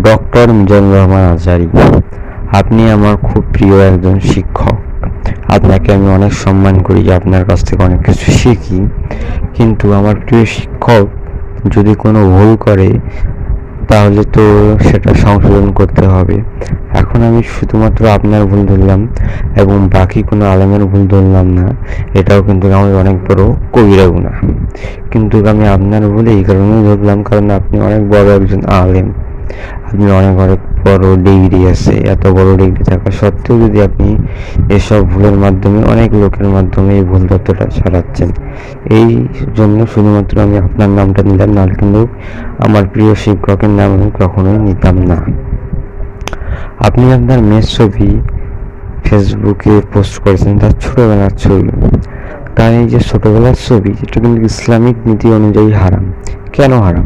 Doctor Mizanur Rahman Azhari, আপনি আমার খুব প্রিয় একজন শিক্ষক। আপনাকে আমি অনেক সম্মান করি, আপনার কাছ থেকে অনেক কিছু শিখি। কিন্তু আমার প্রিয় শিক্ষক যদি কোনো ভুল করে তাহলে তো সেটা সংশোধন করতে হবে। এখন আমি শুধুমাত্র আপনার ভুল ধরলাম এবং বাকি কোনো আলেমের ভুল ধরলাম না, এটাও কিন্তু আমার অনেক বড় কবিরা গুনাহ। কিন্তু আমি আপনার ভুল এই কারণেই ধরলাম, কারণ আপনি অনেক বড় একজন আলেম, আপনি অনেক অনেক বড় ডিগ্রি আছে। এত বড় ডিগ্রি থাকা সত্ত্বেও যদি আপনি এসব ভুলের মাধ্যমে অনেক লোকের মাধ্যমে এই ভুল তথ্যটা ছড়াচ্ছেন, এই জন্য শুধুমাত্র আমি আপনার নামটা নিলাম, নাহলে কিন্তু আমার প্রিয় শিক্ষকের নাম আমি কখনোই নিতাম না। আপনি আপনার মেয়ের ছবি ফেসবুকে পোস্ট করেছেন, তার ছোটবেলার ছবি। তার এই যে ছোটবেলার ছবি, এটা কিন্তু ইসলামিক নীতি অনুযায়ী হারাম। কেন হারাম?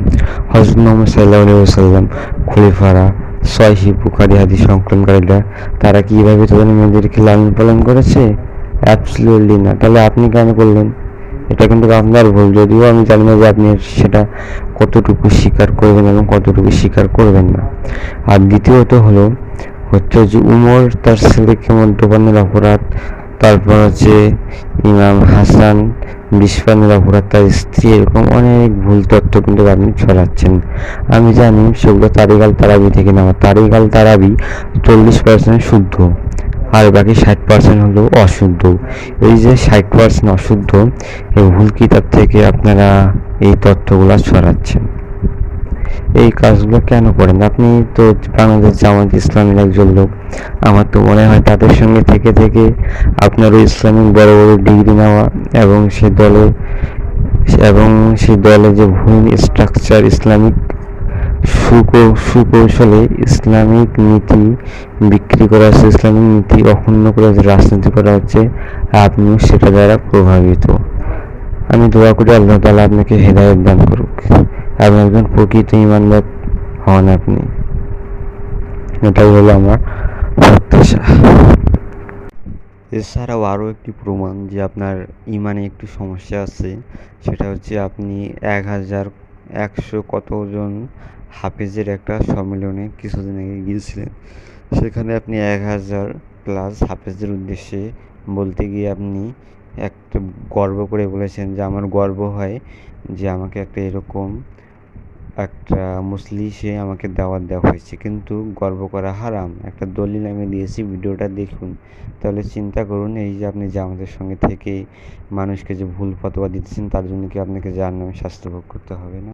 হযরত মুহাম্মদ সাল্লাল্লাহু আলাইহি ওয়াসাল্লাম, খলিফারা, সহিহ বুখারী হাদিস সংকলনকারীরা, তারা কি এভাবে তাদের মেয়েদেরকে লালন পালন করেছে? অ্যাবসলিউটলি না। তাহলে আপনি কেন করলেন? এটা কিন্তু আপনার ভুল, যদিও আমি জানি না যে আপনি সেটা কতটুকু স্বীকার করবেন এবং কতটুকু স্বীকার করবেন না। আর দ্বিতীয়ত হচ্ছে যে উমর তার ছেলেকে মদ্যপানের অপরাধ, তারপর হচ্ছে ইমাম হাসান বিষপানের অপরাধ, তার স্ত্রী, এরকম অনেক ভুল তথ্য কিন্তু আপনি ছড়াচ্ছেন। আমি জানি সেগুলো তারিকাল তারাবি থেকে নেওয়া। তারিকাল তারাবি 40% শুদ্ধ, আর বাকি 60% হলো অশুদ্ধ। এই যে 60% অশুদ্ধ, এই ভুল কিতাব থেকে আপনারা এই তথ্যগুলো ছড়াচ্ছেন। এই কাজগুলো কেন করেন? আপনি তো বাংলাদেশ জামাত ইসলামের একজন লোক। আমার তো মনে হয় তাদের সঙ্গে থেকে থেকে আপনারও ইসলামিক বড় বড় ডিগ্রি নেওয়া এবং সেই দলে যে ভুল স্ট্রাকচার, ইসলামিক সুকৌশলে ইসলামিক নীতি বিক্রি করা হচ্ছে, ইসলামিক নীতি অক্ষুণ্ণ করে যে রাজনীতি করা হচ্ছে, আপনিও সেটা দ্বারা প্রভাবিত। আমি দোয়া করি আল্লাহ তাআলা আপনাকে হেদায়েত দান করুক এবং একজন প্রকৃত ঈমানদার হন আপনি। এটাই হলো আমার প্রত্যাশা। এছাড়াও আরও একটি প্রমাণ যে আপনার ঈমানে একটু সমস্যা আছে, সেটা হচ্ছে আপনি 1100 কতজন হাফেজের একটা সম্মেলনে কিছুদিন আগে গিয়েছিলেন। সেখানে আপনি 1000+ হাফেজদের উদ্দেশ্যে বলতে গিয়ে আপনি একটা গর্ব করে বলেছেন যে আমার গর্ব হয় যে আমাকে একটা এরকম একটা মজলিসে আমাকে দাওয়াত দেওয়া হয়েছে। কিন্তু গর্ব করা হারাম, একটা দলিল আমি দিয়েছি, ভিডিওটা দেখুন। তাহলে চিন্তা করুন, এই যে আপনি জামাতের সঙ্গে থেকে মানুষকে যে ভুল ফতোয়া দিচ্ছেন, তার জন্য কি আপনাকে জাহান্নামের শাস্তি ভোগ করতে হবে না?